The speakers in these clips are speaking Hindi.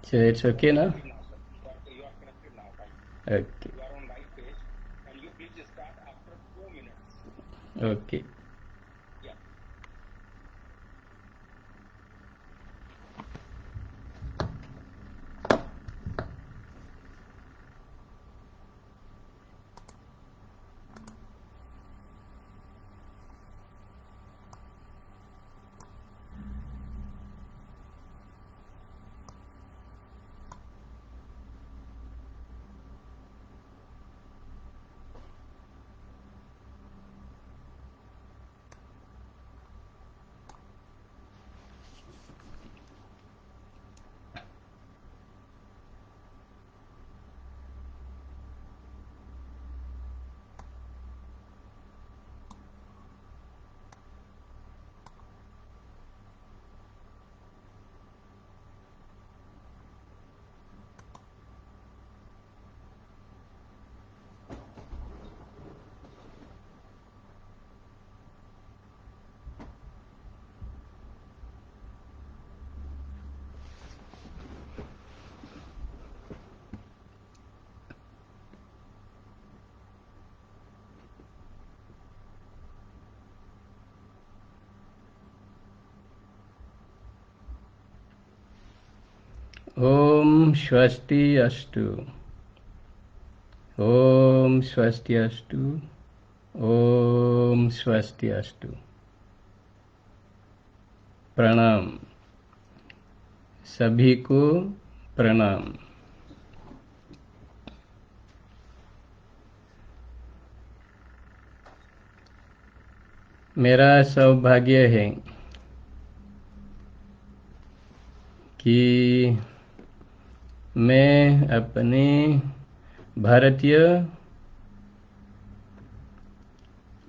So it's okay now? Okay. Okay. Om Swasti Astu. Om Swasti Astu. Om Swasti Astu. प्रणाम सभी को प्रणाम। मेरा सौभाग्य है कि मैं अपने भारतीय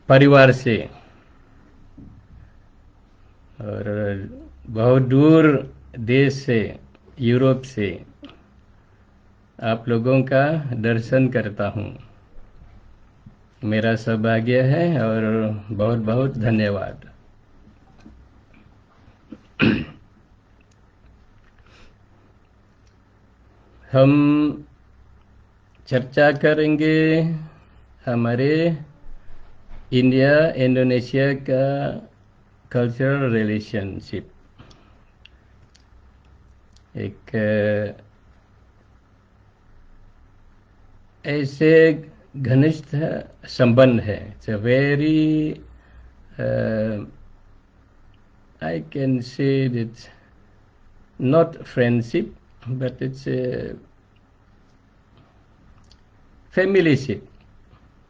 परिवार से और बहुत दूर देश से, यूरोप से आप लोगों का दर्शन करता हूँ। मेरा सौभाग्य है और बहुत बहुत धन्यवाद। हम चर्चा करेंगे हमारे इंडिया इंडोनेशिया का कल्चरल रिलेशनशिप। एक ऐसे घनिष्ठ संबंध है। It's a very I can say that not friendship, but it's a familyship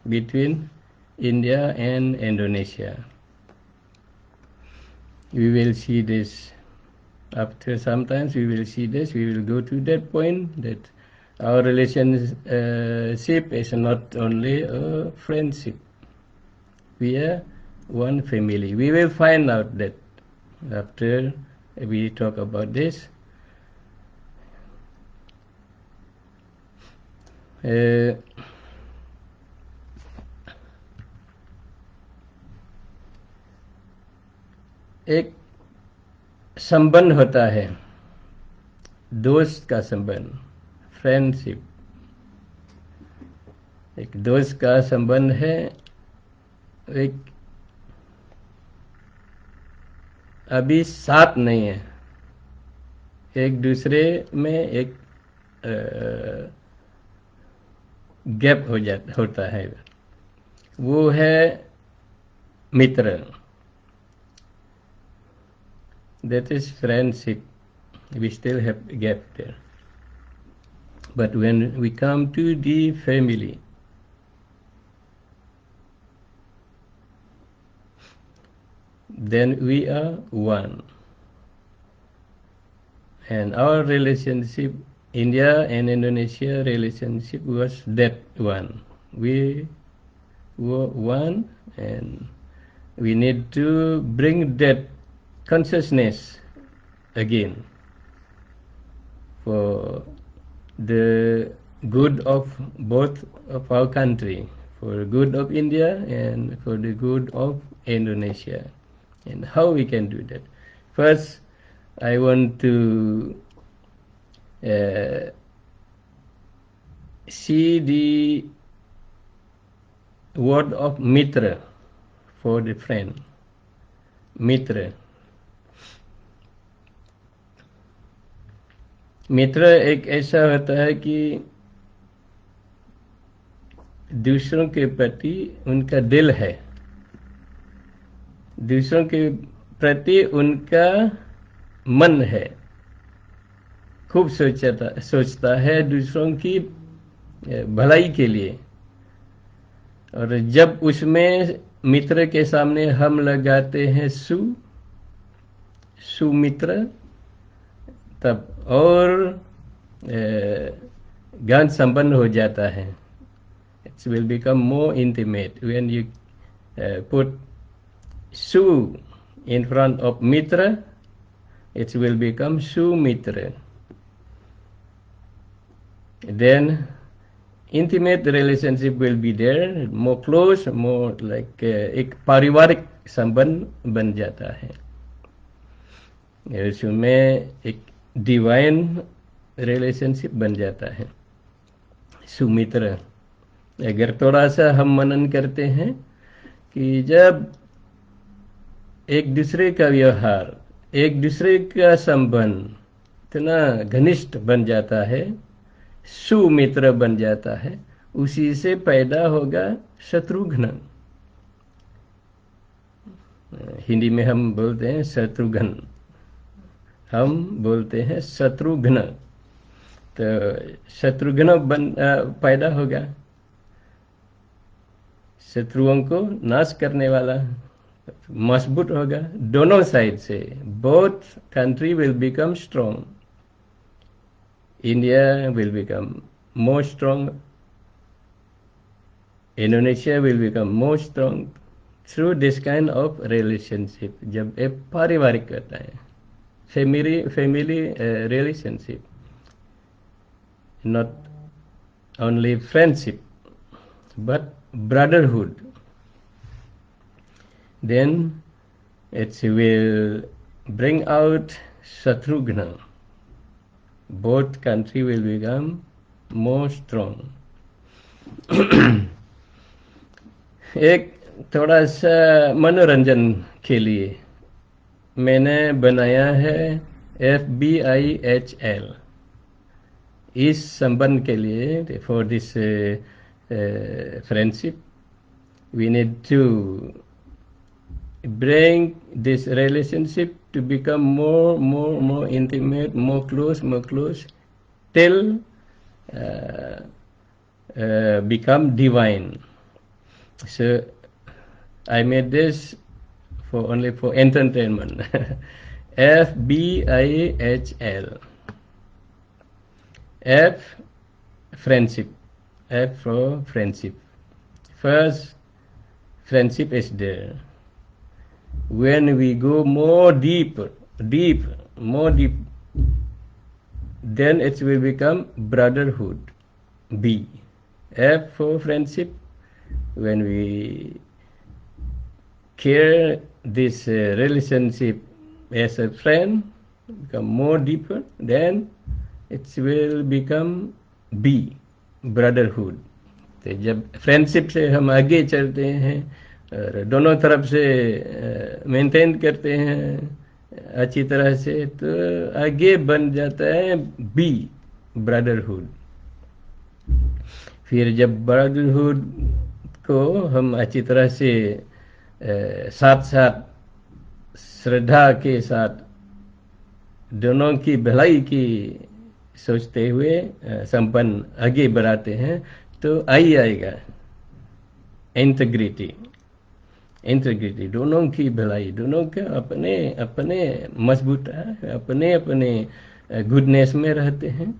between India and Indonesia. We will see this after sometimes. We will see this. We will go to that point that our relationship is not only a friendship. We are one family. We will find out that after we talk about this. एक संबंध होता है, दोस्त का संबंध, फ्रेंडशिप। एक दोस्त का संबंध है, एक अभी साथ नहीं है, एक दूसरे में एक गैप होता है, वो है मित्र। That is friendship. We still have a gap there. But when we come to the family, then we are one. And our relationship, India and Indonesia relationship, was that one. We were one, and we need to bring that consciousness again for the good of both of our country, for the good of India and for the good of Indonesia. And how we can do that? First, I want to see the word of mitra for the friend. मित्र मित्र एक ऐसा होता है कि दूसरों के प्रति उनका दिल है, दूसरों के प्रति उनका मन है, खूब सोचता है दूसरों की भलाई के लिए। और जब उसमें मित्र के सामने हम लगाते हैं सुमित्र, तब और गहन संबंध हो जाता है। It will become more intimate when you put su in front of mitra. It will become sumitra. Then intimate relationship will be there, more close, more like एक पारिवारिक संबंध बन जाता है। उसमें एक डिवाइन रिलेशनशिप बन जाता है। सुमित्र, अगर थोड़ा सा हम मनन करते हैं कि जब एक दूसरे का व्यवहार, एक दूसरे का संबंध इतना घनिष्ठ बन जाता है, सुमित्र बन जाता है, उसी से पैदा होगा शत्रुघ्न। हिंदी में हम बोलते हैं शत्रुघ्न, हम बोलते हैं शत्रुघ्न। तो शत्रुघ्न पैदा होगा, शत्रुओं को नाश करने वाला, मजबूत होगा दोनों साइड से। Both country will become strong, India will become more strong, Indonesia will become more strong through this kind of relationship. जब एक पारिवारिक होता है, family relationship, not only friendship but brotherhood, then it will bring out Shatrugna. Both country will become more strong. एक थोड़ा सा मनोरंजन के लिए मैंने बनाया है FBIHL इस संबंध के लिए। For this friendship we need to bring this relationship to become more intimate, more close till become divine. So I made this only for entertainment. FBIHL. F, friendship. F for friendship. First, friendship is there. When we go more deep, then it will become brotherhood. B. F for friendship. When we care this relationship as a friend, become more deeper, then it will become B, brotherhood. तो जब फ्रेंडशिप से हम आगे चलते हैं और दोनों तरफ से मेंटेन करते हैं अच्छी तरह से, तो आगे बन जाता है बी, ब्रदरहुड। फिर जब ब्रदरहुड को हम अच्छी तरह से साथ साथ श्रद्धा के साथ दोनों की भलाई की सोचते हुए संपन्न आगे बढ़ाते हैं, तो आएगा इंटीग्रिटी, दोनों की भलाई, दोनों के अपने अपने मजबूत है, अपने अपने गुडनेस में रहते हैं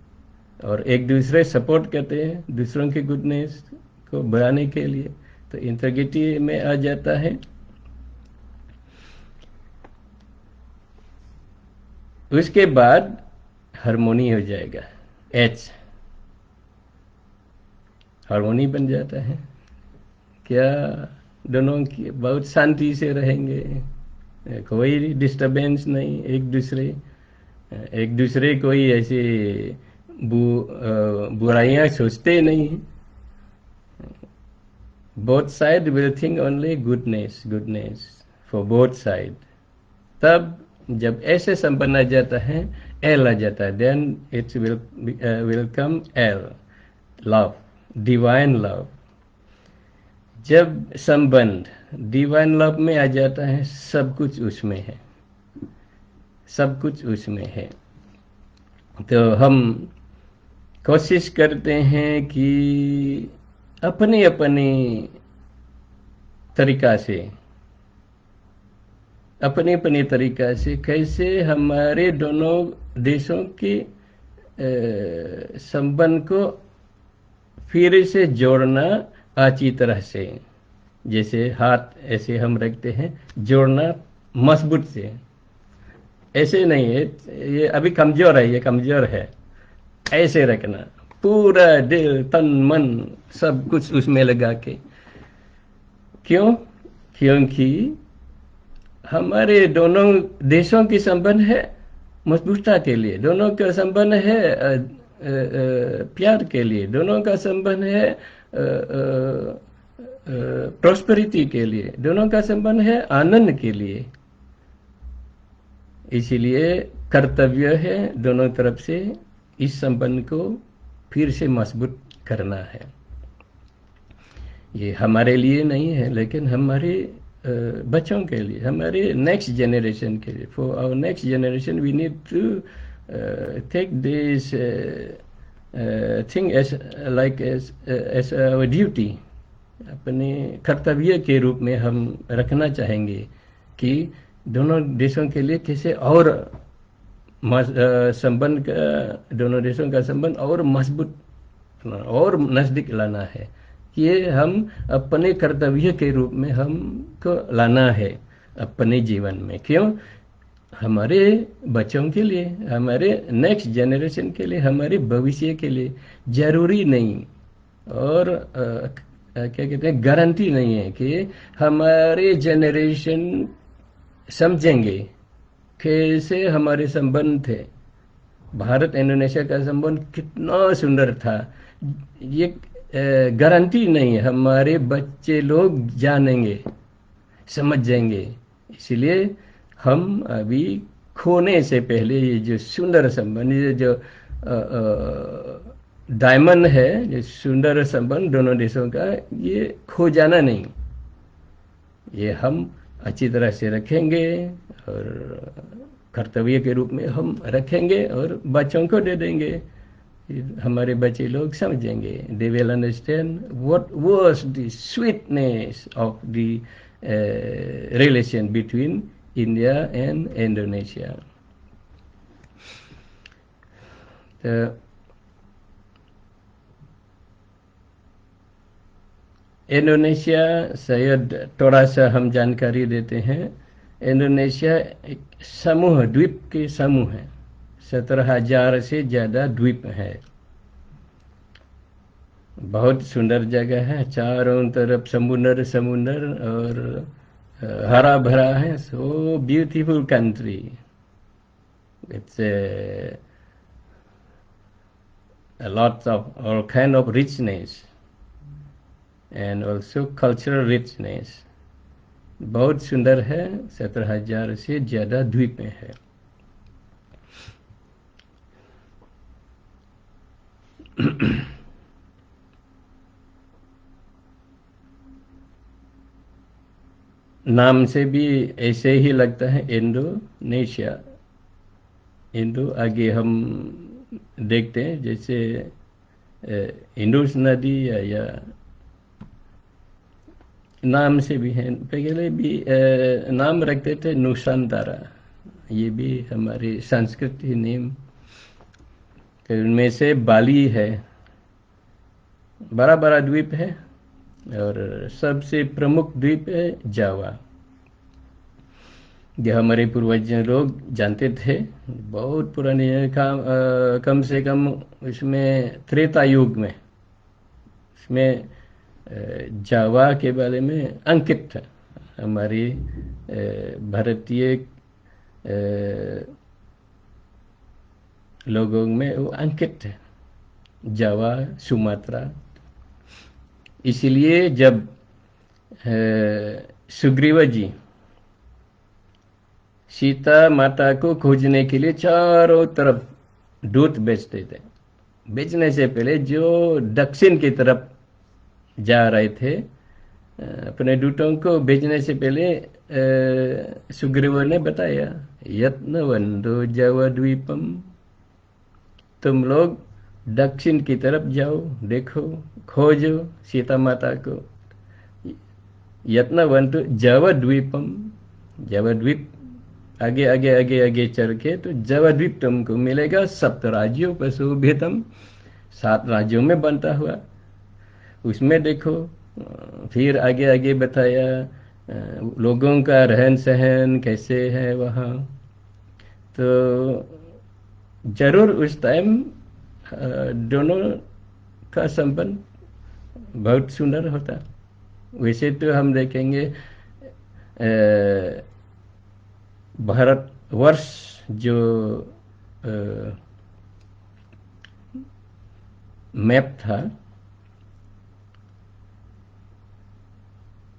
और एक दूसरे सपोर्ट करते हैं दूसरों के गुडनेस को बढ़ाने के लिए, तो इंटीग्रिटी में आ जाता है। उसके बाद हार्मोनी हो जाएगा, एच, हार्मोनी बन जाता है। क्या दोनों की बहुत शांति से रहेंगे, कोई डिस्टरबेंस नहीं, एक दूसरे कोई ऐसे बुराइयां सोचते नहीं। Both side will think only goodness, goodness for both side. तब जब ऐसे संबंध आ जाता है, एल आ जाता है, then it's will come L, love, divine love. जब संबंध डिवाइन लव में आ जाता है, सब कुछ उसमें है, सब कुछ उसमें है। तो हम कोशिश करते हैं कि अपनी अपनी तरीका से, अपने अपने तरीका से कैसे हमारे दोनों देशों के संबंध को फिर से जोड़ना अच्छी तरह से। जैसे हाथ ऐसे हम रखते हैं, जोड़ना मजबूत से, ऐसे नहीं है ये अभी कमजोर है, ये कमजोर है, ऐसे रखना, पूरा दिल तन मन सब कुछ उसमें लगा के। क्यों? क्योंकि हमारे दोनों देशों की संबंध है मजबूतता के लिए, दोनों का संबंध है प्यार के लिए, दोनों का संबंध है प्रॉस्पेरिटी के लिए, दोनों का संबंध है आनंद के लिए। इसीलिए कर्तव्य है दोनों तरफ से इस संबंध को फिर से मजबूत करना है। ये हमारे लिए नहीं है, लेकिन हमारे बच्चों के लिए, हमारे नेक्स्ट जनरेशन के लिए। For our next generation we need to take this thing as like as our duty, अपने कर्तव्य के रूप में हम रखना चाहेंगे कि दोनों देशों के लिए कैसे और संबंध का, दोनों देशों का संबंध और मजबूत और नजदीक लाना है। ये हम अपने कर्तव्य के रूप में हमको लाना है अपने जीवन में। क्यों? हमारे बच्चों के लिए, हमारे नेक्स्ट जनरेशन के लिए, हमारे भविष्य के लिए। जरूरी नहीं और क्या कहते हैं, गारंटी नहीं है कि हमारे जनरेशन समझेंगे कैसे हमारे संबंध थे। भारत इंडोनेशिया का संबंध कितना सुंदर था, ये गारंटी नहीं है हमारे बच्चे लोग जानेंगे, समझ जाएंगे। इसलिए हम अभी खोने से पहले ये जो सुंदर संबंध, ये जो डायमंड है, जो सुंदर संबंध दोनों देशों का, ये खो जाना नहीं, ये हम अच्छी तरह से रखेंगे और कर्तव्य के रूप में हम रखेंगे और बच्चों को दे देंगे। हमारे बच्चे लोग समझेंगे, they will understand what was the sweetness of the relation between India and Indonesia. तो इंडोनेशिया शायद थोड़ा सा हम जानकारी देते हैं। इंडोनेशिया एक समूह, द्वीप के समूह है, 17,000 से ज़्यादा द्वीप है। बहुत सुंदर जगह है, चारों तरफ समुंदर समुंदर और हरा भरा है। So beautiful country, it's a lot of all kind of richness and also cultural richness। बहुत सुंदर है, 17,000 से ज़्यादा द्वीप है। नाम से भी ऐसे ही लगता है, इंडोनेशिया। इंडो आगे हम देखते हैं, जैसे इंडस नदी या नाम से भी है। पहले भी नाम रखते थे नुसांतारा, ये भी हमारी संस्कृति नेम। उनमें से बाली है, बड़ा बड़ा द्वीप है, और सबसे प्रमुख द्वीप है जावा। जो हमारे पूर्वज लोग जानते थे, बहुत पुराने कम से कम उसमें त्रेता युग में, उसमें जावा के बारे में अंकित है। हमारी भारतीय लोगों में वो अंकित है। जावा, सुमात्रा। इसलिए जब सुग्रीव जी सीता माता को खोजने के लिए चारों तरफ दूत भेजते थे, भेजने से पहले जो दक्षिण की तरफ जा रहे थे, अपने दूतों को भेजने से पहले सुग्रीव ने बताया, यत्नवंदो जवद्वीपम, तुम लोग दक्षिण की तरफ जाओ, देखो, खोजो सीता माता को। यत्नवंतु जवद्वीपम, जवद्वीप आगे आगे आगे आगे चल के तो जवद्वीप तुमको मिलेगा, सप्त राज्यों पर शोभितम, 7 राज्यों में बनता हुआ, उसमें देखो। फिर आगे आगे बताया लोगों का रहन सहन कैसे है वहाँ। तो जरूर उस टाइम दोनों का संबंध बहुत सुंदर होता। वैसे तो हम देखेंगे भारतवर्ष जो मैप था,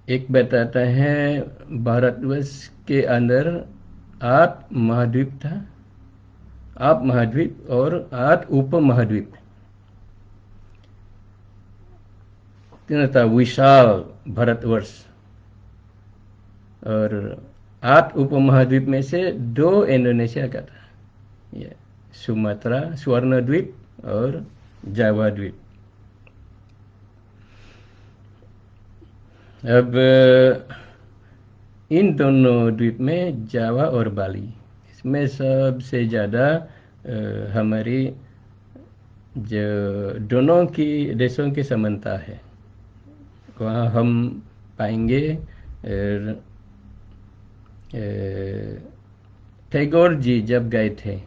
एक बताता है भारतवर्ष के अंदर 8 महाद्वीप था, 8 महाद्वीप और 8 उप महाद्वीप। तीन था विशाल भारतवर्ष, और 8 उप महाद्वीप में से 2 इंडोनेशिया का था, ये सुमात्रा स्वर्ण द्वीप और जावा द्वीप। अब इन दोनों द्वीप में जावा और बाली, इसमें सबसे ज़्यादा हमारी जो दोनों की देशों की समानता है, वहाँ हम पाएंगे। टैगोर जी जब गए थे,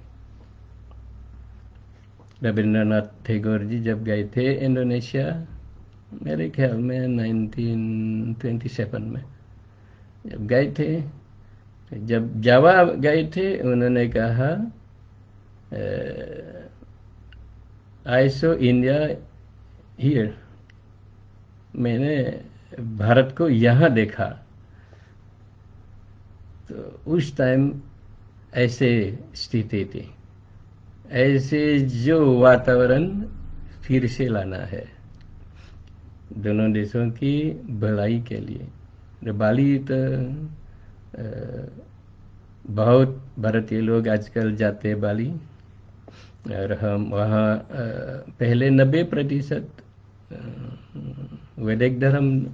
रविंद्रनाथ टैगोर जी जब गए थे इंडोनेशिया, मेरे ख्याल में 1927 में जब गए थे, जब जावा गए थे, उन्होंने कहा आई सो इंडिया हियर, मैंने भारत को यहाँ देखा। तो उस टाइम ऐसे स्थिति थी, ऐसे जो वातावरण फिर से लाना है दोनों देशों की भलाई के लिए। बाली तो बहुत भारतीय लोग आजकल जाते हैं बाली, और हम वहाँ पहले 90% वैदिक धर्म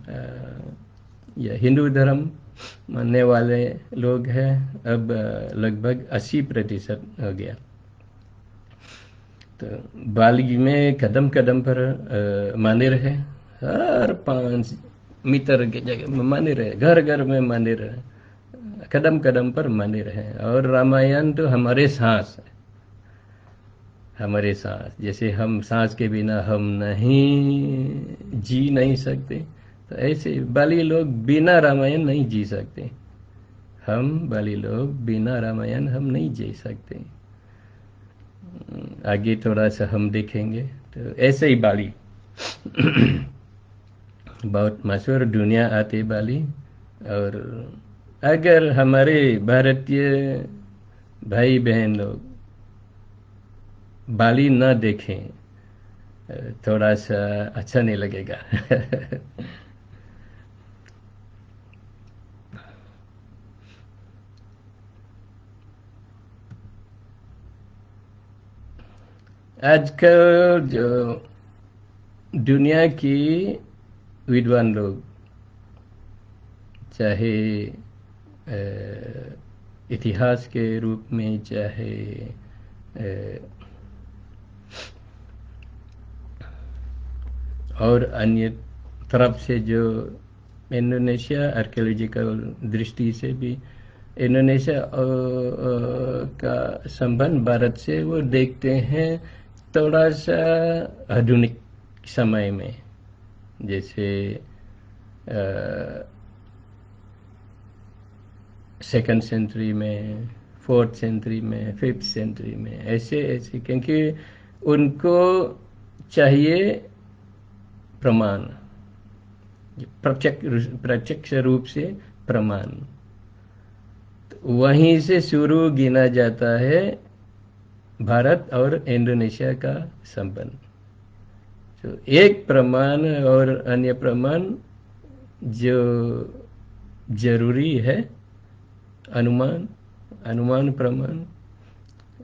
या हिंदू धर्म मानने वाले लोग हैं, अब लगभग 80% हो गया। तो बाली में कदम कदम पर मंदिर है, हर 5 मीटर की जगह में मंदिर है, घर घर में मंदिर है, कदम कदम पर मंदिर है। और रामायण तो हमारे सांस है, हमारे सांस, जैसे हम सांस के बिना हम नहीं जी नहीं सकते, तो ऐसे बाली लोग बिना रामायण नहीं जी सकते। हम बाली लोग बिना रामायण हम नहीं जी सकते। आगे थोड़ा सा हम देखेंगे। तो ऐसे ही बाली बहुत मशहूर, दुनिया आती बाली। और अगर हमारे भारतीय भाई बहन लोग बाली न देखें, थोड़ा सा अच्छा नहीं लगेगा। आजकल जो दुनिया की विद्वान लोग, चाहे इतिहास के रूप में, चाहे और अन्य तरफ से, जो इंडोनेशिया आर्कियोलॉजिकल दृष्टि से भी इंडोनेशिया का संबंध भारत से वो देखते हैं थोड़ा सा आधुनिक समय में, जैसे सेकंड सेंचुरी में, 4th सेंचुरी में, 5th सेंचुरी में, ऐसे ऐसे, क्योंकि उनको चाहिए प्रमाण, प्रत्यक्ष रूप से प्रमाण। तो वहीं से शुरू गिना जाता है भारत और इंडोनेशिया का संबंध। तो एक प्रमाण और अन्य प्रमाण जो जरूरी है, अनुमान, अनुमान प्रमाण,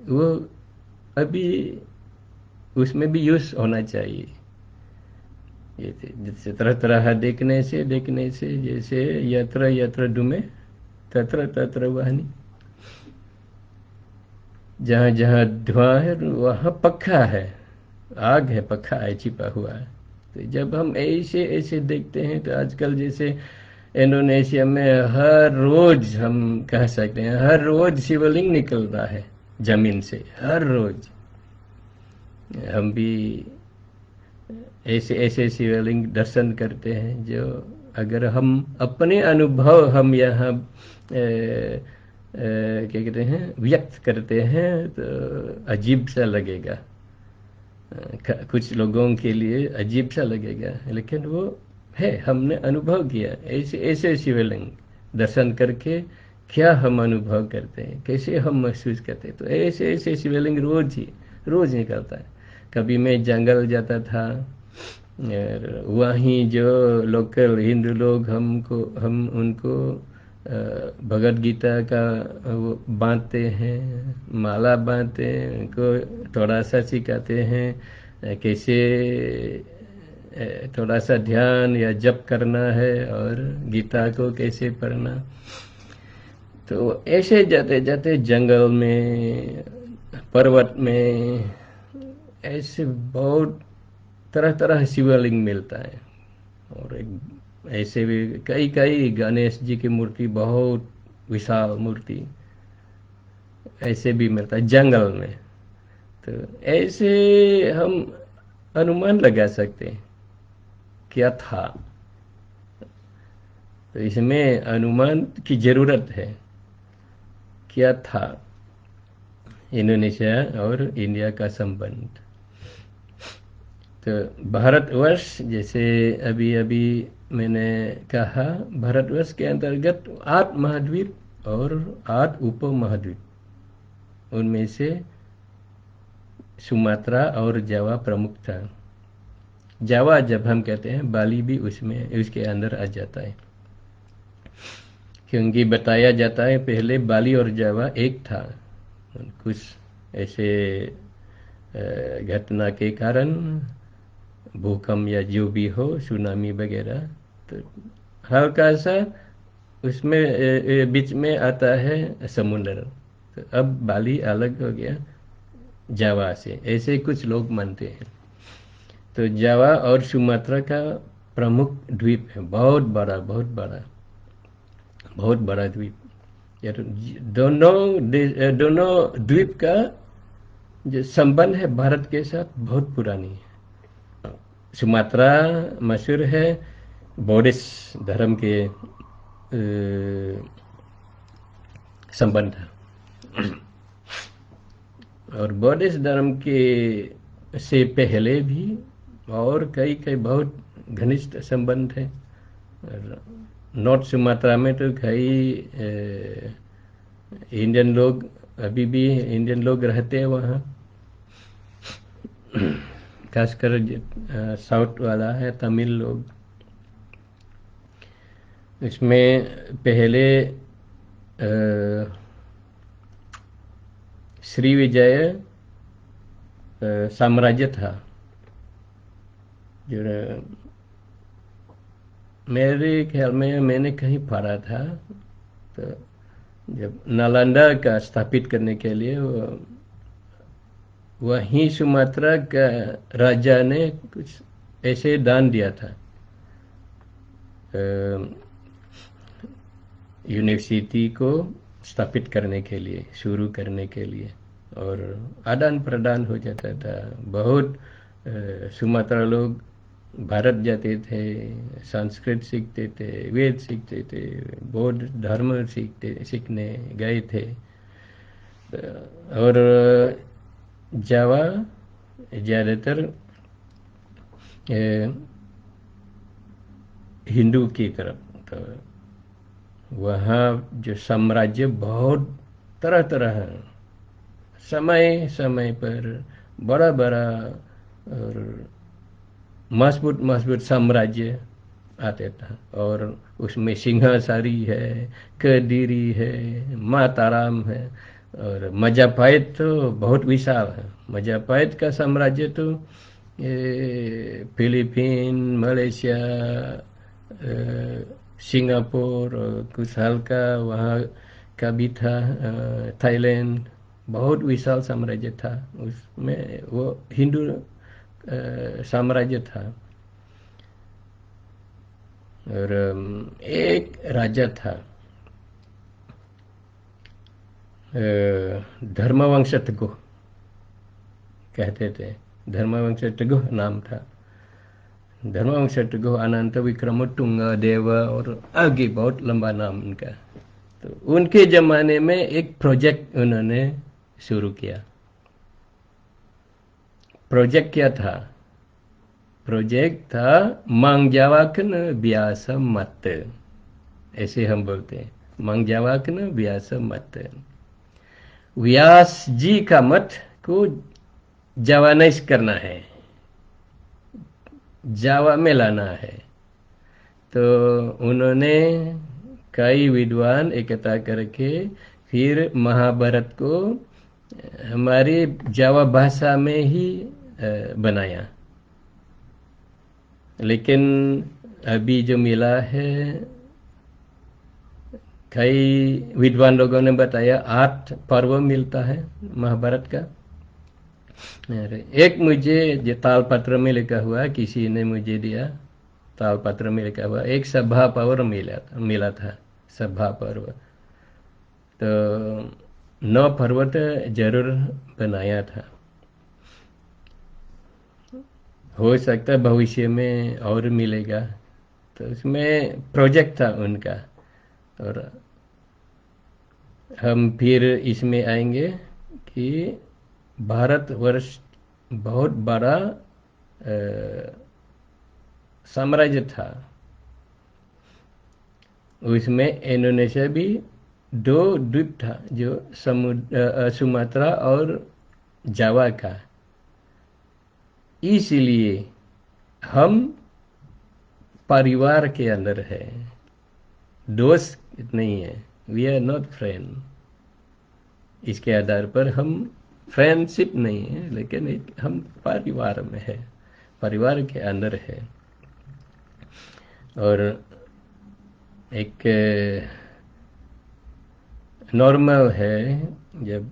वो अभी उसमें भी यूज होना चाहिए। ये जैसे तरह तरह देखने से जैसे यत्र यत्र दुमे तत्र तत्र वाहनी, जहाँ जहाँ धुआं है वहाँ पक्का है, आग है, पक्का है, छिपा हुआ है। तो जब हम ऐसे ऐसे देखते हैं, तो आजकल जैसे इंडोनेशिया में हर रोज, हम कह सकते हैं हर रोज शिवलिंग निकल रहा है जमीन से, हर रोज। हम भी ऐसे ऐसे शिवलिंग दर्शन करते हैं जो अगर हम अपने अनुभव हम यहाँ क्या कहते हैं व्यक्त करते हैं तो अजीब सा लगेगा, कुछ लोगों के लिए अजीब सा लगेगा, लेकिन वो है, हमने अनुभव किया। ऐसे ऐसे शिवलिंग दर्शन करके क्या हम अनुभव करते हैं, कैसे हम महसूस करते हैं। तो ऐसे ऐसे शिवलिंग रोज निकलता है। कभी मैं जंगल जाता था, और वहीं जो लोकल हिंदू लोग हम उनको भगवद गीता का वो बांटते हैं, माला बांटते हैं, उनको थोड़ा सा सिखाते हैं कैसे थोड़ा सा ध्यान या जप करना है और गीता को कैसे पढ़ना। तो ऐसे जाते जाते जंगल में, पर्वत में, ऐसे बहुत तरह तरह शिवलिंग मिलता है। और ऐसे भी कई कई गणेश जी की मूर्ति, बहुत विशाल मूर्ति, ऐसे भी मिलता है जंगल में। तो ऐसे हम अनुमान लगा सकते हैं क्या था। तो इसमें अनुमान की जरूरत है, क्या था इंडोनेशिया और इंडिया का संबंध। तो भारतवर्ष, जैसे अभी अभी मैंने कहा, भारतवर्ष के अंतर्गत 8 महाद्वीप और 8 उप महाद्वीप, उनमें से सुमात्रा और जावा प्रमुख था। जावा जब हम कहते हैं, बाली भी उसके अंदर आ जाता है, क्योंकि बताया जाता है पहले बाली और जावा एक था। कुछ ऐसे घटना के कारण, भूकंप या जो भी हो, सुनामी वगैरह, तो हल्का सा उसमें बीच में आता है समुद्र, तो अब बाली अलग हो गया जावा से, ऐसे कुछ लोग मानते हैं। तो जावा और सुमात्रा का प्रमुख द्वीप है, बहुत बड़ा बहुत बड़ा बहुत बड़ा द्वीप। यार दोनों द्वीप का जो संबंध है भारत के साथ बहुत पुरानी है। सुमात्रा मशहूर है बौद्धिस्ट धर्म के संबंध, और बौद्धिस्ट धर्म के से पहले भी और कई कई बहुत घनिष्ठ संबंध है। नॉर्थ सुमात्रा में तो कई इंडियन लोग, अभी भी इंडियन लोग रहते हैं वहाँ, खासकर साउथ वाला है तमिल लोग। इसमें पहले श्रीविजय साम्राज्य था, जो मेरे ख्याल में मैंने कहीं पढ़ा था। तो जब नालंदा का स्थापित करने के लिए वहीं सुमात्रा का राजा ने कुछ ऐसे दान दिया था यूनिवर्सिटी को स्थापित करने के लिए, शुरू करने के लिए, और आदान प्रदान हो जाता था। बहुत सुमात्रा लोग भारत जाते थे, संस्कृत सीखते थे, वेद सीखते थे, बौद्ध धर्म सीखने गए थे। और जावा ज़्यादातर हिंदू की तरफ। तो वहाँ जो साम्राज्य बहुत तरह तरह है, समय समय पर बड़ा बड़ा और मजबूत मजबूत साम्राज्य आते था। और उसमें सिंहासारी है, कदीरी है, माताराम है, और मजापाहित तो बहुत विशाल है। मजापाहित का साम्राज्य तो ये फिलीपीन, मलेशिया, सिंगापुर और कुछ हल्का वहाँ का भी था, थाईलैंड, बहुत विशाल साम्राज्य था। उसमें वो हिंदू साम्राज्य था। और एक राजा था, धर्मवंश टगु कहते थे, धर्मवंश टगु नाम था। धर्मवंश टगु अनंत विक्रम तुंग देव, और आगे बहुत लंबा नाम उनका। तो उनके ज़माने में एक प्रोजेक्ट उन्होंने शुरू किया। प्रोजेक्ट क्या था? प्रोजेक्ट था मांगजावाकन व्यास मत, ऐसे हम बोलते हैं, मांगजावाकन व्यास मत। व्यास जी का मत को जावानाइज करना है, जावा में लाना है। तो उन्होंने कई विद्वान इकट्ठा करके फिर महाभारत को हमारी जावा भाषा में ही बनाया। लेकिन अभी जो मिला है, कई विद्वान लोगों ने बताया 8 पर्व मिलता है महाभारत का। एक मुझे जो तालपत्र में लिखा हुआ, किसी ने मुझे दिया, तालपत्र में लिखा हुआ एक सभा पर्व मिला था, सभा पर्व। तो 9 पर्व तो जरूर बनाया था। हो सकता है भविष्य में और मिलेगा। तो उसमें प्रोजेक्ट था उनका। और हम फिर इसमें आएंगे कि भारतवर्ष बहुत बड़ा साम्राज्य था। उसमें इंडोनेशिया भी 2 द्वीप था, जो सुमात्रा और जावा का। इसलिए हम परिवार के अंदर है, दोस्त नहीं है। We are not friend. इसके आधार पर हम फ्रेंडशिप नहीं है, लेकिन हम परिवार में है, परिवार के अंदर है। और एक नॉर्मल है, जब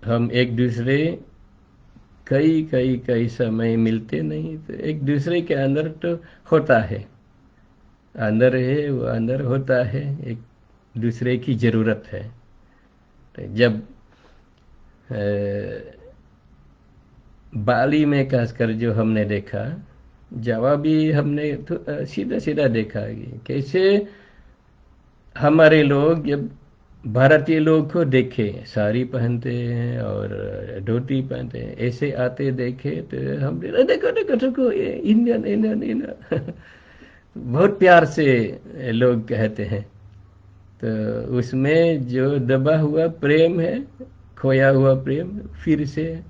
हम एक दूसरे कई कई कई समय मिलते नहीं, तो एक दूसरे के अंदर तो होता है, अंदर है वो अंदर होता है, एक दूसरे की ज़रूरत है। तो जब बाली में खासकर जो हमने देखा, जावा भी हमने तो सीधा सीधा देखा कि कैसे हमारे लोग जब भारतीय लोग को देखे, साड़ी पहनते हैं और धोती पहनते हैं, ऐसे आते देखे, तो हम देखो देखो देखो ये इंडियन इंडियन इंडियन बहुत प्यार से लोग कहते हैं। तो उसमें जो दबा हुआ प्रेम है, खोया हुआ प्रेम फिर से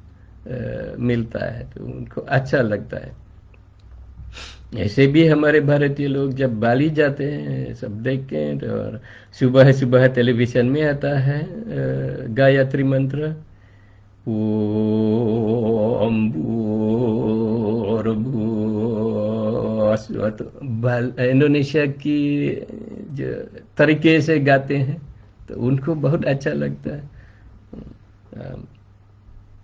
मिलता है, तो उनको अच्छा लगता है। ऐसे भी हमारे भारतीय लोग जब बाली जाते हैं, सब देखते हैं, तो और सुबह सुबह टेलीविजन में आता है गायत्री मंत्र, ओम भूर्भुवस्सुः, तो इंडोनेशिया की जो तरीके से गाते हैं, तो उनको बहुत अच्छा लगता है।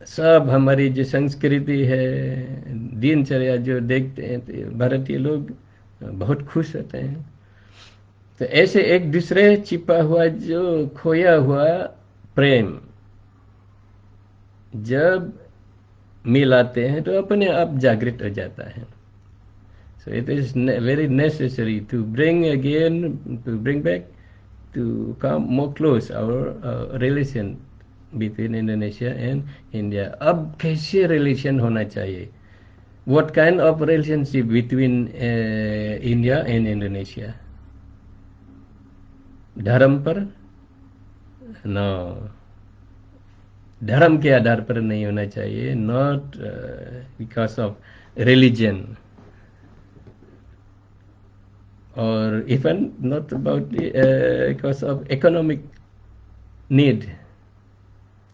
सब हमारी जो संस्कृति है, दिनचर्या जो देखते हैं, तो भारतीय लोग बहुत खुश होते हैं। तो ऐसे एक दूसरे छिपा हुआ जो खोया हुआ प्रेम जब मिलाते हैं, तो अपने आप जागृत हो जाता है। So it is very necessary to bring back, to come more close our relation between Indonesia and India. अब कैसे रिलेशन होना चाहिए? What kind of relationship between India and Indonesia? धर्म पर? नो, धर्म के आधार पर नहीं होना चाहिए, नॉट बिकॉज ऑफ रिलीजन, और even not about because of economic need,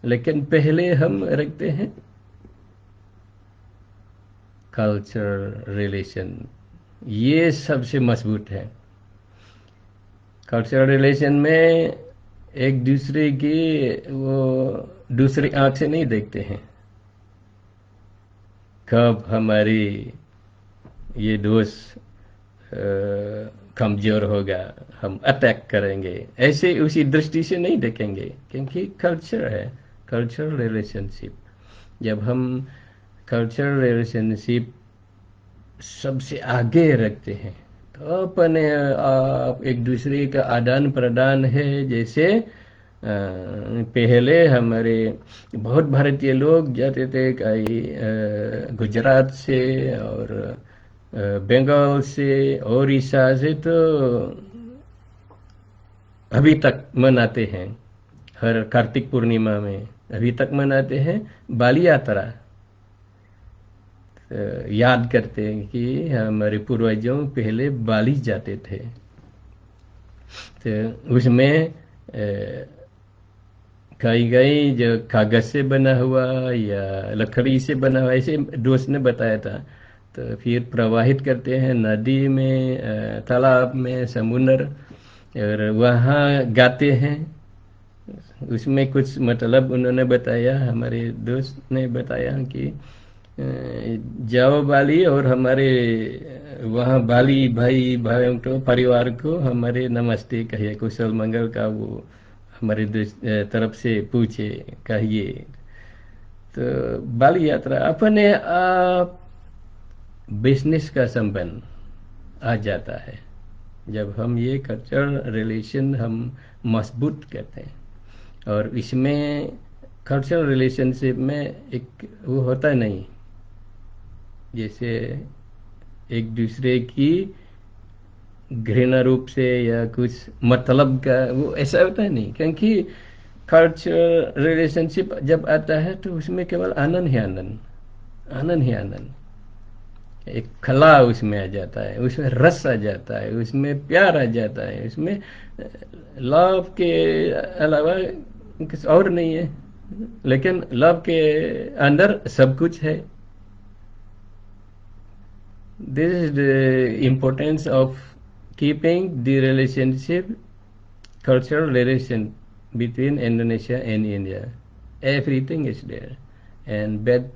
लेकिन पहले हम रखते हैं कल्चर रिलेशन, ये सबसे मजबूत है। कल्चरल रिलेशन में एक दूसरे की वो दूसरी आंख से नहीं देखते हैं, कब हमारी ये दोस्त कमजोर होगा, हम अटैक करेंगे, ऐसे उसी दृष्टि से नहीं देखेंगे, क्योंकि कल्चर है, कल्चरल रिलेशनशिप। जब हम कल्चरल रिलेशनशिप सबसे आगे रखते हैं तो अपने आप एक दूसरे का आदान प्रदान है। जैसे पहले हमारे बहुत भारतीय लोग जाते थे कहीं गुजरात से और बंगाल से, ओडिशा से, तो अभी तक मनाते हैं, हर कार्तिक पूर्णिमा में अभी तक मनाते हैं बाली यात्रा। याद करते हैं कि हमारे पूर्वजों पहले बाली जाते थे, तो उसमें कई कई जो कागज से बना हुआ या लकड़ी से बना हुआ, ऐसे दोस्त ने बताया था, तो फिर प्रवाहित करते हैं नदी में, तालाब में, समुद्र, और वहाँ गाते हैं। उसमें कुछ मतलब उन्होंने बताया, हमारे दोस्त ने बताया कि जाओ बाली और हमारे वहाँ बाली भाई भाइयों को, परिवार को हमारे नमस्ते कहिए, कुशल मंगल का वो हमारे तरफ से पूछे, कहिए। तो बाली यात्रा अपने आप बिजनेस का संबंध आ जाता है जब हम ये कल्चरल रिलेशन हम मजबूत करते हैं। और इसमें कल्चरल रिलेशनशिप में एक वो होता नहीं, जैसे एक दूसरे की घृणा रूप से या कुछ मतलब का, वो ऐसा होता है नहीं, क्योंकि कल्चरल रिलेशनशिप जब आता है तो उसमें केवल आनंद ही आनंद, आनंद ही आनंद, एक खला उसमें आ जाता है, उसमें रस आ जाता है, उसमें प्यार आ जाता है, उसमें लव के अलावा कुछ और नहीं है, लेकिन लव के अंदर सब कुछ है। This is the importance of keeping the relationship, cultural relation between Indonesia and India. Everything is there, and bad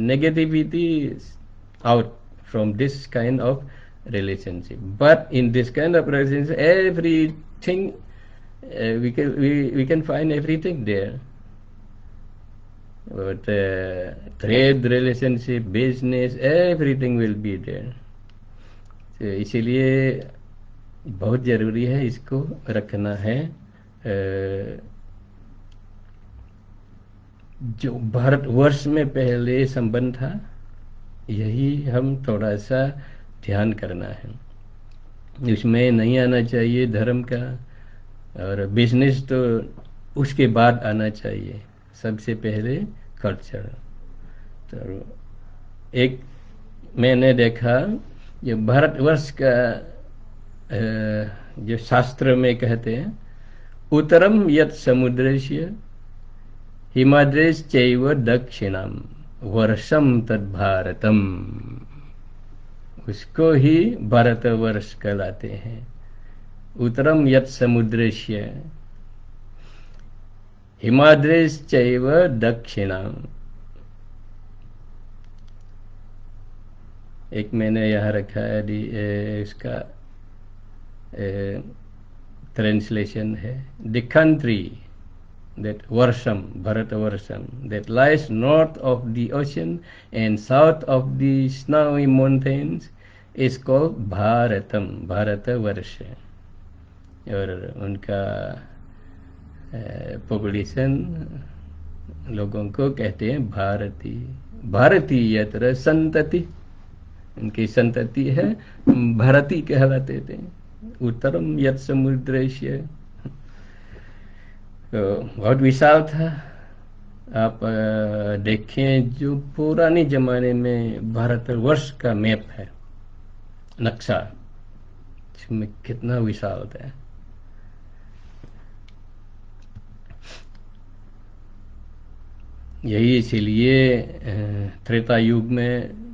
negativity is out from this kind of relationship. But in this kind of relationship, everything we can find everything there. But trade, relationship, business, everything will be there. तो इसीलिए बहुत ज़रूरी है, इसको रखना है। जो भारतवर्ष में पहले संबंध था, यही हम थोड़ा सा ध्यान करना है। इसमें नहीं आना चाहिए धर्म का, और बिजनेस तो उसके बाद आना चाहिए, सबसे पहले कल्चर। तो एक मैंने देखा, जो भारतवर्ष का जो शास्त्र में कहते हैं, उत्तरम यत् समुद्रस्य हिमाद्रेश चैव दक्षिणम वर्षम तद भारतम, उसको ही भारतवर्ष कहलाते हैं। उत्तरम यत् समुद्रस्य हिमाद्रेश चैव दक्षिणम। एक मैंने यहाँ रखा है, इसका ट्रांसलेशन है, the country that Varsham, Bharatavarsam, that lies north of the ocean and south of the snowy mountains is called Bharatam, Bharatavarsha। और उनका पॉपुलेशन लोगों को कहते हैं भारती, भारतीय यत्र संतति, उनकी संतति है भारती कहलाते थे। उत्तरम यत् समुद्रस्य, तो बहुत विशाल था। आप देखें जो पुराने जमाने में भारतवर्ष का मैप है, नक्शा, इसमें कितना विशाल था। यही इसीलिए त्रेता युग में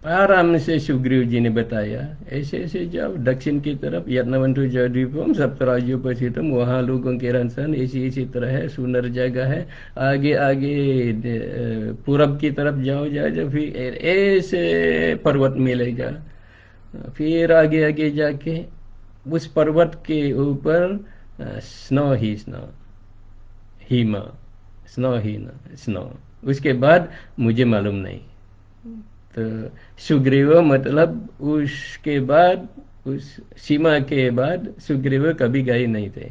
आराम से सुग्रीव जी ने बताया, ऐसे ऐसे जाओ दक्षिण की तरफ, यज्ञवंतु जयद्वीपम सप्तराज्यों पर स्थितम, वहाँ लोगों के रहन सहन इसी तरह है, सुंदर जगह है। आगे आगे पूरब की तरफ जाओ जाओ, फिर ऐसे पर्वत मिलेगा। फिर आगे आगे जाके उस पर्वत के ऊपर स्नो ही स्नो, हिमा, स्नो ही स्नो। उसके बाद मुझे मालूम नहीं। तो सुग्रीव मतलब उसके बाद, उस सीमा के बाद सुग्रीव कभी गए नहीं थे।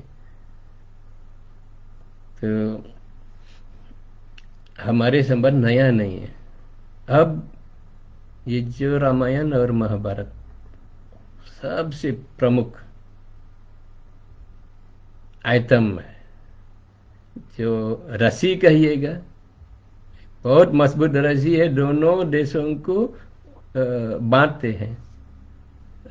तो हमारे संबंध नया नहीं है। अब ये जो रामायण और महाभारत सबसे प्रमुख आइटम है, जो रस्सी कहिएगा, बहुत मजबूत रस्सी है, दोनों देशों को बांटते हैं,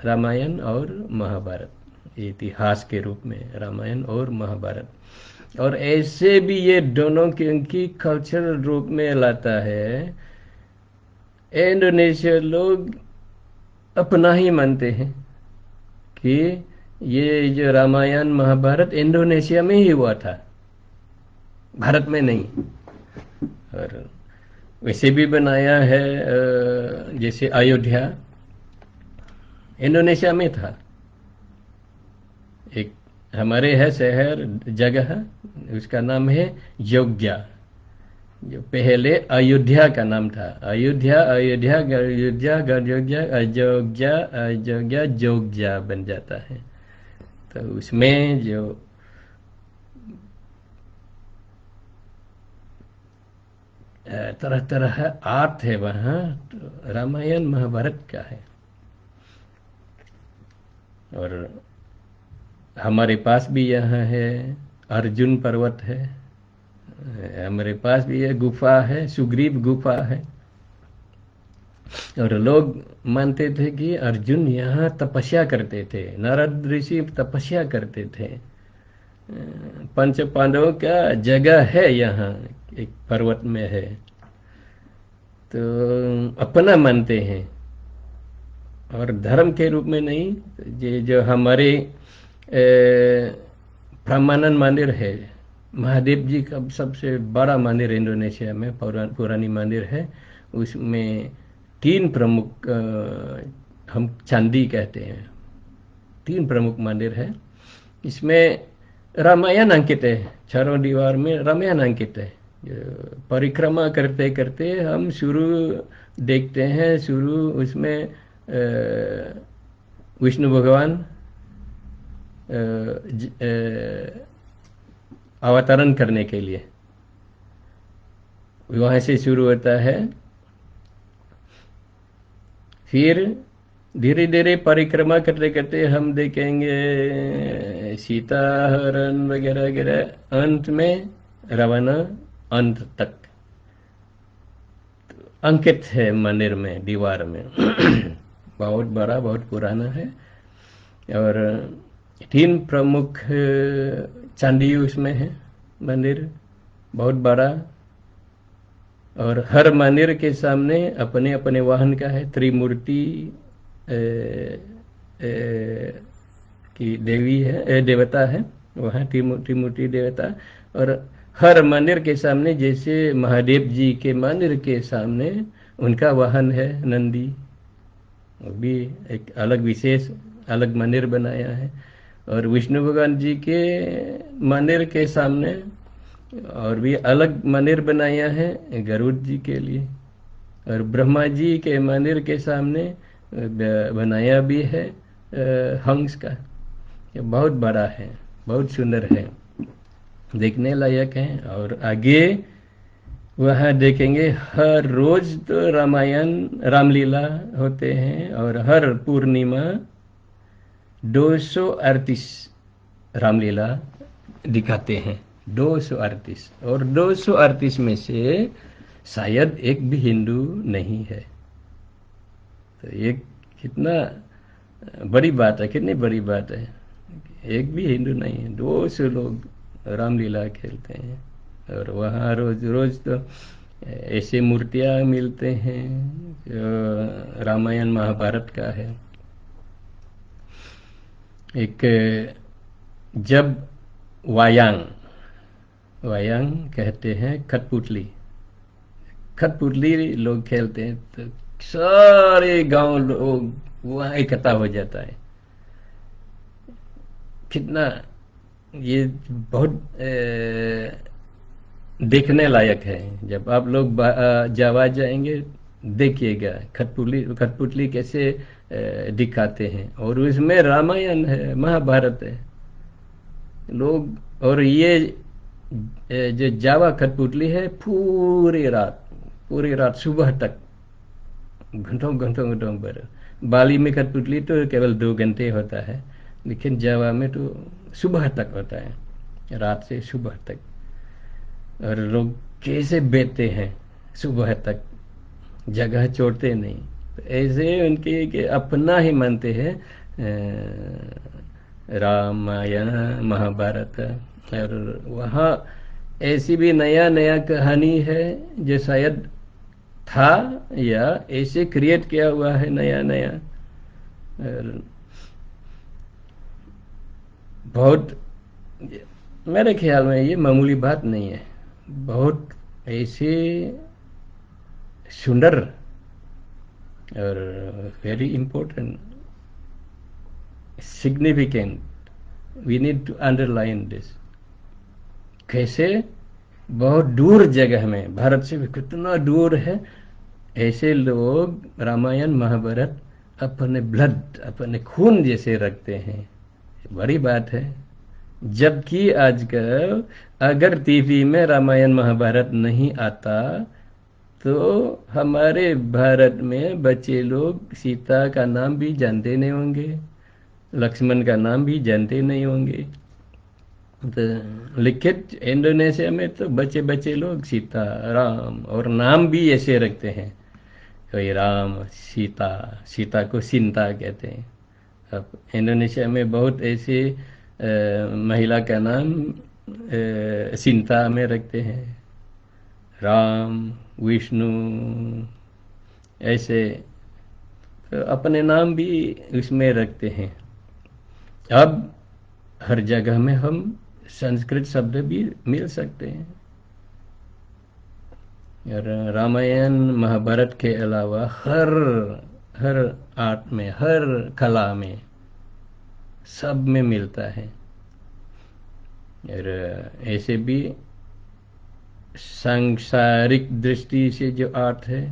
रामायण और महाभारत। इतिहास के रूप में रामायण और महाभारत। और ऐसे भी ये दोनों की कल्चरल रूप में लाता है। इंडोनेशिया लोग अपना ही मानते हैं कि ये जो रामायण महाभारत इंडोनेशिया में ही हुआ था, भारत में नहीं। और वैसे भी बनाया है, जैसे अयोध्या इंडोनेशिया में था। एक हमारे है शहर, जगह, उसका नाम है योग्या, जो पहले अयोध्या का नाम था। अयोध्या अयोध्या अयोध्या अयोध्या अयोध्या अयोध्या जोग्या बन जाता है। तो उसमें जो तरह तरह आर्ट है वहाँ, तो रामायण महाभारत का है। और हमारे पास भी यहाँ है अर्जुन पर्वत है, हमारे पास भी है गुफा है, सुग्रीव गुफा है। और लोग मानते थे कि अर्जुन यहाँ तपस्या करते थे, नारद ऋषि तपस्या करते थे। पंच पांडवों का जगह है यहाँ, एक पर्वत में है। तो अपना मानते हैं और धर्म के रूप में नहीं। ये जो हमारे ब्रह्मानंद मंदिर है, महादेव जी का सबसे बड़ा मंदिर इंडोनेशिया में, पुरानी मंदिर है। उसमें 3 प्रमुख, हम चांदी कहते हैं, 3 प्रमुख मंदिर है। इसमें रामायण अंकित है, चारों दीवार में रामायण अंकित है। परिक्रमा करते करते हम शुरू देखते हैं, शुरू उसमें विष्णु भगवान अवतरण करने के लिए, वहां से शुरू होता है। फिर धीरे धीरे परिक्रमा करते करते हम देखेंगे सीता हरण वगैरह वगैरह, अंत में रावण अंत तक अंकित है मंदिर में, दीवार में। बहुत बड़ा, बहुत पुराना है। और 3 प्रमुख चांदी उसमें है, मंदिर बहुत बड़ा। और हर मंदिर के सामने अपने अपने वाहन का है। त्रिमूर्ति की देवी है, देवता है वहाँ, त्रिमूर्ति देवता। और हर मंदिर के सामने, जैसे महादेव जी के मंदिर के सामने उनका वाहन है नंदी, वो भी एक अलग विशेष अलग मंदिर बनाया है। और विष्णु भगवान जी के मंदिर के सामने और भी अलग मंदिर बनाया है गरुड़ जी के लिए। और ब्रह्मा जी के मंदिर के सामने बनाया भी है हंस का। ये बहुत बड़ा है, बहुत सुंदर है, देखने लायक है। और आगे वहाँ देखेंगे हर रोज तो रामायण रामलीला होते हैं, और हर पूर्णिमा 238 रामलीला दिखाते हैं। 238, और 238 में से शायद एक भी हिंदू नहीं है। तो ये कितना बड़ी बात है, कितनी बड़ी बात है। एक भी हिंदू नहीं है, 200 लोग रामलीला खेलते हैं। और वहाँ रोज रोज तो ऐसे मूर्तियाँ मिलते हैं जो रामायण महाभारत का है। एक जब वायांग वायांग कहते हैं कठपुतली, कठपुतली लोग खेलते हैं तो सारे गांव लोग वहाँ इकट्ठा हो जाता है। कितना ये बहुत देखने लायक है। जब आप लोग जावा जाएंगे देखिएगा कठपुतली कठपुतली कैसे दिखाते हैं, और उसमें रामायण है, महाभारत है लोग। और ये जो जावा कठपुतली है पूरी रात सुबह तक घंटों घंटों घंटों पर। बाली में कठपुतली तो केवल 2 घंटे होता है, लेकिन जावा में तो सुबह तक होता है, रात से सुबह तक। और लोग कैसे बैठते हैं सुबह तक, जगह छोड़ते नहीं। तो ऐसे उनके के अपना ही मानते हैं रामायण महाभारत। और वहाँ ऐसी भी नया नया कहानी है जो शायद था या ऐसे क्रिएट किया हुआ है नया नया। और बहुत, मेरे ख्याल में ये मामूली बात नहीं है, बहुत ऐसे सुंदर और very important significant, we need to underline this. कैसे बहुत दूर जगह में, भारत से भी कितना दूर है, ऐसे लोग रामायण महाभारत अपने ब्लड, अपने खून जैसे रखते हैं। बड़ी बात है। जबकि आजकल अगर टीवी में रामायण महाभारत नहीं आता तो हमारे भारत में बच्चे लोग सीता का नाम भी जानते नहीं होंगे, लक्ष्मण का नाम भी जानते नहीं होंगे। तो लिखित इंडोनेशिया में तो बच्चे बच्चे लोग सीता राम और नाम भी ऐसे रखते हैं, कोई राम सीता, सीता को सिंता कहते हैं। अब इंडोनेशिया में बहुत ऐसे महिला का नाम सिंता में रखते हैं, राम विष्णु ऐसे, तो अपने नाम भी उसमें रखते हैं। अब हर जगह में हम संस्कृत शब्द भी मिल सकते हैं। और रामायण महाभारत के अलावा हर हर आर्ट में, हर कला में, सब में मिलता है। और ऐसे भी सांसारिक दृष्टि से जो आर्ट है,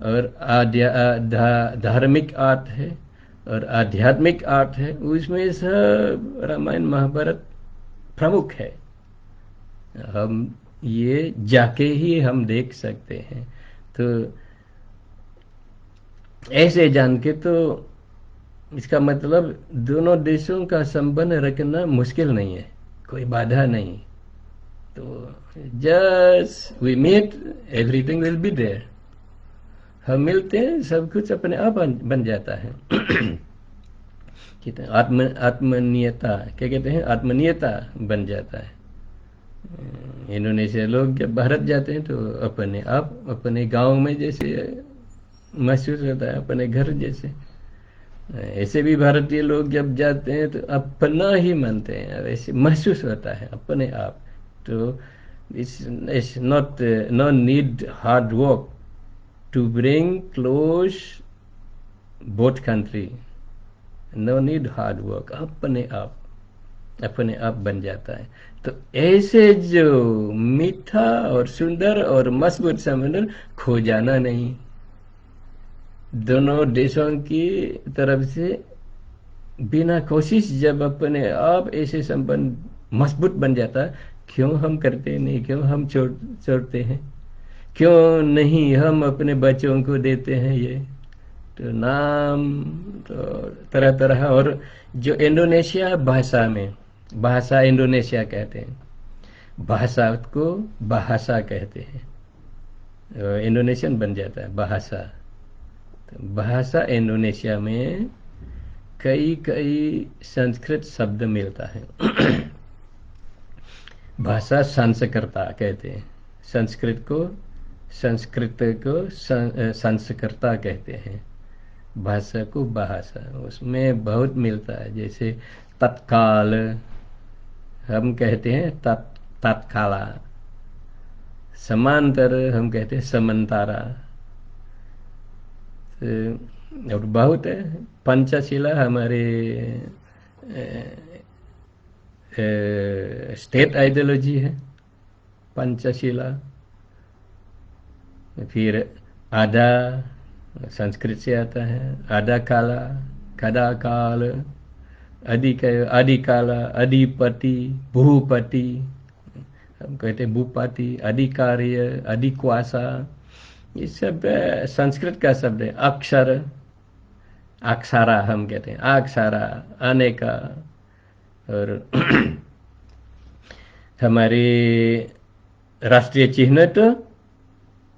और धार्मिक आर्ट है, और आध्यात्मिक आर्ट है, उसमें सब रामायण महाभारत प्रमुख है। हम ये जाके ही हम देख सकते हैं। तो ऐसे जान के तो इसका मतलब दोनों देशों का संबंध रखना मुश्किल नहीं है, कोई बाधा नहीं। तो just we meet, everything will be there. हम मिलते हैं, सब कुछ अपने आप बन जाता है। कहते हैं आत्मनियता, क्या कहते हैं, आत्मनियता बन जाता है। इंडोनेशिया लोग जब भारत जाते हैं तो अपने आप अपने गांव में जैसे महसूस होता है, अपने घर जैसे। ऐसे भी भारतीय लोग जब जाते हैं तो अपना ही मानते हैं, ऐसे महसूस होता है अपने आप। तो it's not no need hard work to bring close both country, no need hard work, अपने आप बन जाता है। तो ऐसे जो मीठा और सुंदर और मजबूत संबंध खो जाना नहीं। दोनों देशों की तरफ से बिना कोशिश जब अपने आप ऐसे संबंध मजबूत बन जाता, क्यों हम करते नहीं, क्यों हम छोड़ते हैं? क्यों नहीं हम अपने बच्चों को देते हैं ये तो नाम, तो तरह तरह। और जो इंडोनेशिया भाषा में, भाषा इंडोनेशिया कहते हैं, भाषा को भाषा कहते हैं, इंडोनेशियन बन जाता है भाषा। तो भाषा इंडोनेशिया में कई कई संस्कृत शब्द मिलता है। भाषा संस्कृता कहते हैं, संस्कृत को संस्कृता कहते हैं, भाषा को भाषा। उसमें बहुत मिलता है, जैसे तत्काल हम कहते हैं तत्काला, समांतर हम कहते हैं समंतारा। और बहुत है। पंचशिला हमारे स्टेट आइडियोलॉजी है, पंचशिला। फिर आधा संस्कृत से आता है, आधा काला, कदा काल, आदिकाला, अधिपति, भूपति, हम कहते हैं भूपति, अधिकार्य, अधिक्वासा, ये सब संस्कृत का शब्द है। अक्षर, अक्षरा हम कहते हैं, अक्षरा, अनेका। और हमारे राष्ट्रीय चिन्ह तो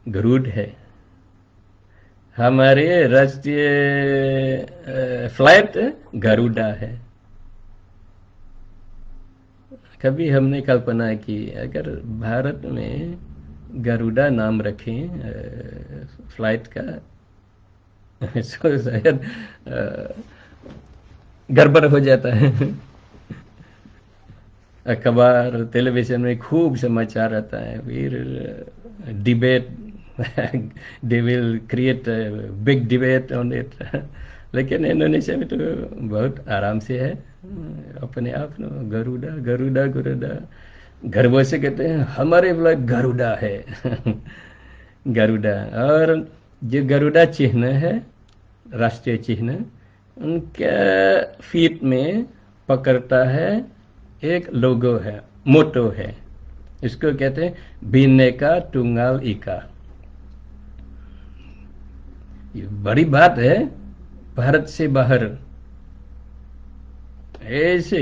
गरुड़ है, हमारे राष्ट्रीय फ्लैग गरुड़ा है। कभी हमने कल्पना की अगर भारत में गरुड़ा नाम रखें फ्लाइट का, इसको शायद गड़बड़ हो जाता है। अखबार, टेलीविजन में खूब समाचार आता है, फिर debate, they will create big debate on it. लेकिन इंडोनेशिया में तो बहुत आराम से है, अपने आप न गरुड़ा गरुड़ा गरुड़ा, घर से कहते हैं हमारे फ्लैग गरुड़ा है। गरुड़ा। और जो गरुड़ा चिन्ह है, राष्ट्रीय चिन्ह, उनके फीट में पकड़ता है एक लोगो है, मोटो है, इसको कहते हैं भिन्नेका टुंगाल इका। ये बड़ी बात है, भारत से बाहर ऐसे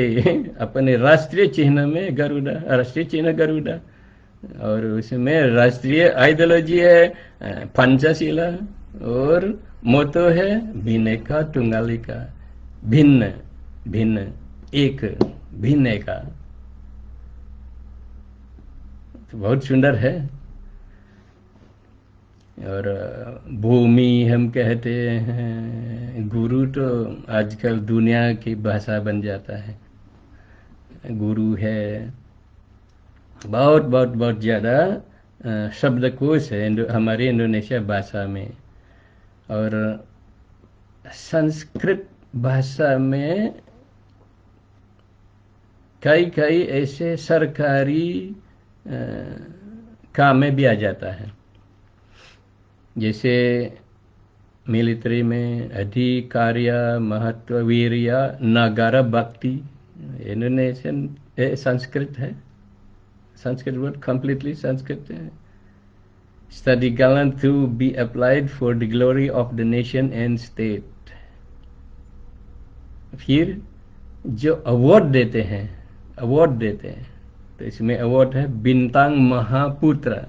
अपने राष्ट्रीय चिन्ह में गरुड़ा, राष्ट्रीय चिन्ह गरुड़ा, और उसमें राष्ट्रीय आइडियोलॉजी है पंचशीला, और मोटो है भिन्नेका टुंगालिका, भिन्न भिन्न, एक, भिन्न का। तो बहुत सुंदर है। और भूमि हम कहते हैं, गुरु तो आजकल दुनिया की भाषा बन जाता है, गुरु है। बहुत बहुत बहुत ज़्यादा शब्दकोश है हमारी इंडोनेशिया भाषा में। और संस्कृत भाषा में कई कई ऐसे सरकारी काम में भी आ जाता है, जैसे मिलिट्री में अधिकार्य, महत्व, वीर्य, नगारा भक्ति, इंडोनेशियन संस्कृत है, संस्कृत वर्ड कंप्लीटली संस्कृत है। Study gallant to be applied for the glory of the nation and state। फिर जो अवार्ड देते हैं, तो इसमें अवार्ड है बिंतांग महापुत्र।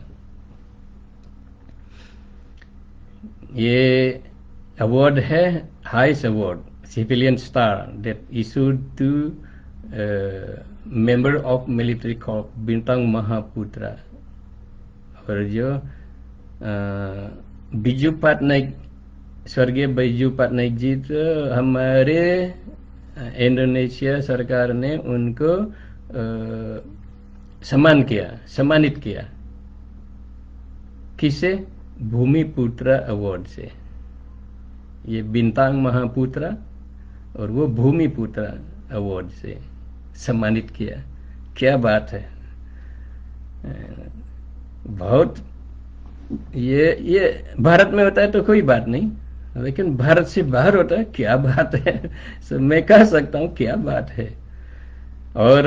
ये अवार्ड है highest award, civilian star that issued to member of military corps, Bintang Mahaputra. और जो बिजू पटनायक, स्वर्गीय बिजू पटनायक जी, तो हमारे इंडोनेशिया सरकार ने उनको सम्मानित किया। किसे? भूमिपुत्र अवार्ड से। ये बिंतांग महापुत्र और वो भूमिपुत्र अवार्ड से सम्मानित किया। क्या बात है, बहुत। ये भारत में होता है तो कोई बात नहीं, लेकिन भारत से बाहर होता है, क्या बात है। so, मैं कह सकता हूँ क्या बात है। और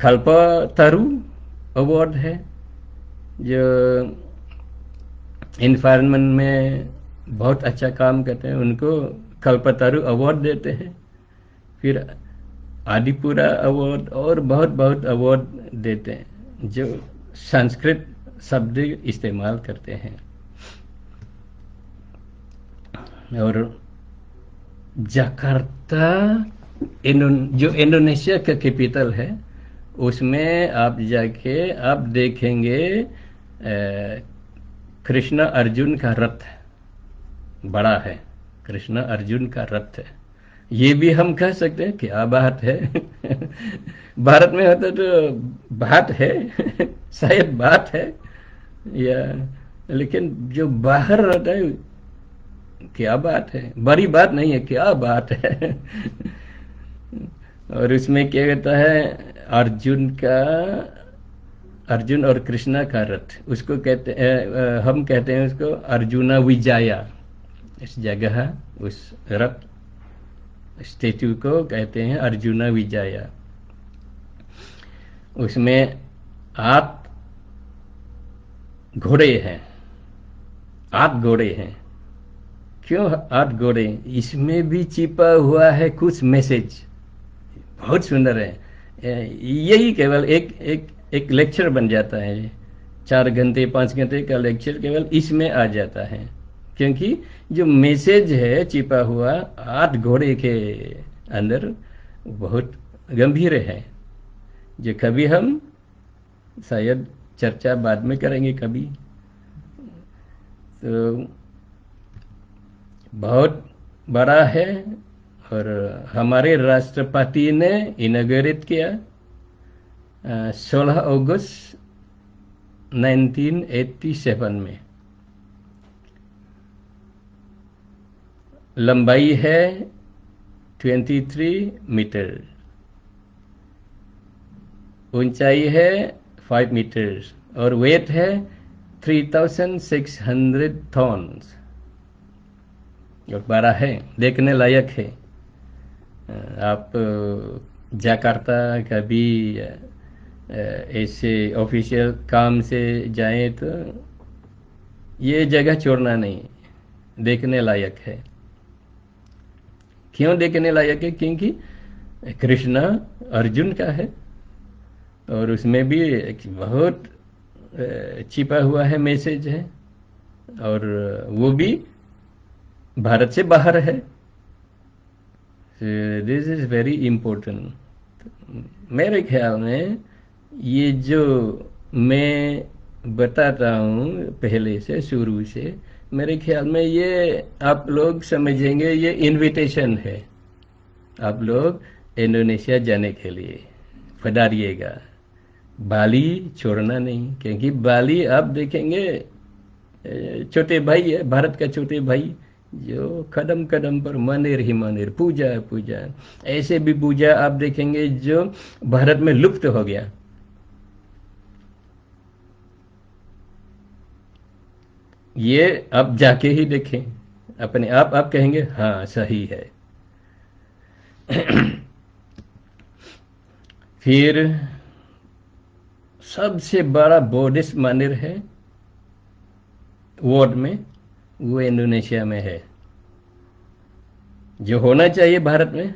कल्पतरु अवार्ड है, जो इन्वायरमेंट में बहुत अच्छा काम करते हैं, उनको कल्पतरु अवार्ड देते हैं, फिर आदिपुरा अवार्ड और बहुत बहुत अवार्ड देते हैं जो संस्कृत शब्द इस्तेमाल करते हैं। और जकार्ता जो इंडोनेशिया का कैपिटल है, उसमें आप जाके आप देखेंगे कृष्ण अर्जुन का रथ बड़ा है, कृष्ण अर्जुन का रथ है। ये भी हम कह सकते हैं क्या बात है। भारत में होता तो बात है, शायद बात है, या लेकिन जो बाहर रहता है क्या बात है, बड़ी बात नहीं है, क्या बात है। और उसमें क्या कहता है, अर्जुन और कृष्णा का रथ, उसको कहते हैं, हम कहते हैं उसको अर्जुना विजया। इस जगह उस रथ स्टेचू को कहते हैं अर्जुना विजया। उसमें 8 घोड़े हैं, 8 घोड़े हैं। क्यों 8 घोड़े? इसमें भी छिपा हुआ है कुछ मैसेज, बहुत सुंदर है। यही केवल एक लेक्चर बन जाता है, 4 घंटे 5 घंटे का लेक्चर केवल इसमें आ जाता है, क्योंकि जो मैसेज है छिपा हुआ 8 घोड़े के अंदर बहुत गंभीर है, जो कभी हम शायद चर्चा बाद में करेंगे कभी। तो बहुत बड़ा है। और हमारे राष्ट्रपति ने इनॉग्रेट किया 16 अगस्त 1987 में। लंबाई है 23 मीटर, ऊंचाई है 5 मीटर और वेट है 3600 टन्स। और बड़ा है, देखने लायक है। आप जकार्ता कभी ऐसे ऑफिशियल काम से जाएं तो ये जगह छोड़ना नहीं, देखने लायक है। क्यों देखने लायक है? क्योंकि कृष्णा अर्जुन का है और उसमें भी एक बहुत छिपा हुआ है मैसेज है, और वो भी भारत से बाहर है। This is very important. मेरे ख्याल में ये जो मैं बताता हूँ पहले से, शुरू से, मेरे ख्याल में ये आप लोग समझेंगे ये इनविटेशन है, आप लोग इंडोनेशिया जाने के लिए पधारिएगा। बाली छोड़ना नहीं, क्योंकि बाली आप देखेंगे छोटे भाई है, भारत का छोटे भाई, जो कदम कदम पर मंदिर ही मंदिर, पूजा पूजा। ऐसे भी पूजा आप देखेंगे जो भारत में लुप्त हो गया। ये आप जाके ही देखें, अपने आप कहेंगे हाँ सही है। फिर सबसे बड़ा बुद्धिस्ट मंदिर है वर्ल्ड में, वो इंडोनेशिया में है, जो होना चाहिए भारत में,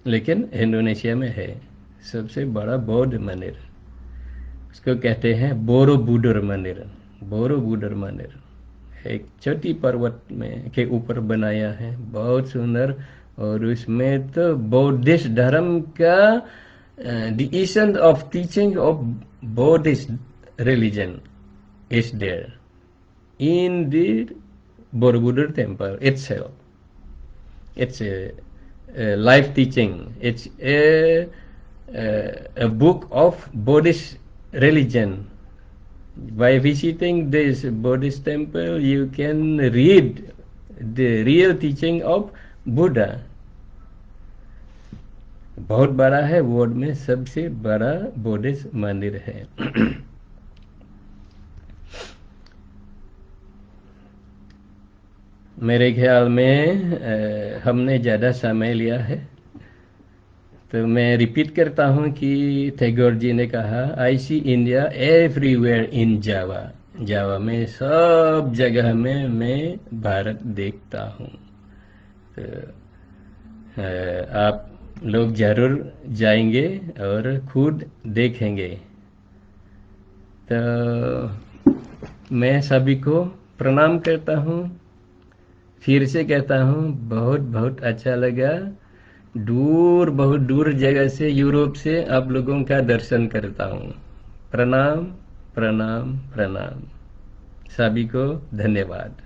लेकिन इंडोनेशिया में है सबसे बड़ा बौद्ध मंदिर। उसको कहते हैं बोरोबुदुर मंदिर। बोरोबुदुर मंदिर एक छोटी पर्वत में के ऊपर बनाया है, बहुत सुंदर। और उसमें तो बौद्धिस्ट धर्म का the essence of teaching of Buddhist religion is there in the Borobudur temple itself. It's a life teaching. It's a book of Buddhist religion. By visiting this Buddhist temple, you can read the real teaching of Buddha. बहुत बड़ा है, वर्ल्ड में सबसे बड़ा बुद्धिस्ट मंदिर है। मेरे ख्याल में हमने ज़्यादा समय लिया है, तो मैं रिपीट करता हूँ कि टैगोर जी ने कहा, आई सी इंडिया एवरीवेयर इन जावा जावा में सब जगह में मैं भारत देखता हूँ। तो आप लोग जरूर जाएंगे और खुद देखेंगे। तो मैं सभी को प्रणाम करता हूँ, फिर से कहता हूँ बहुत बहुत अच्छा लगा। बहुत दूर जगह से, यूरोप से आप लोगों का दर्शन करता हूँ। प्रणाम प्रणाम प्रणाम, सभी को धन्यवाद।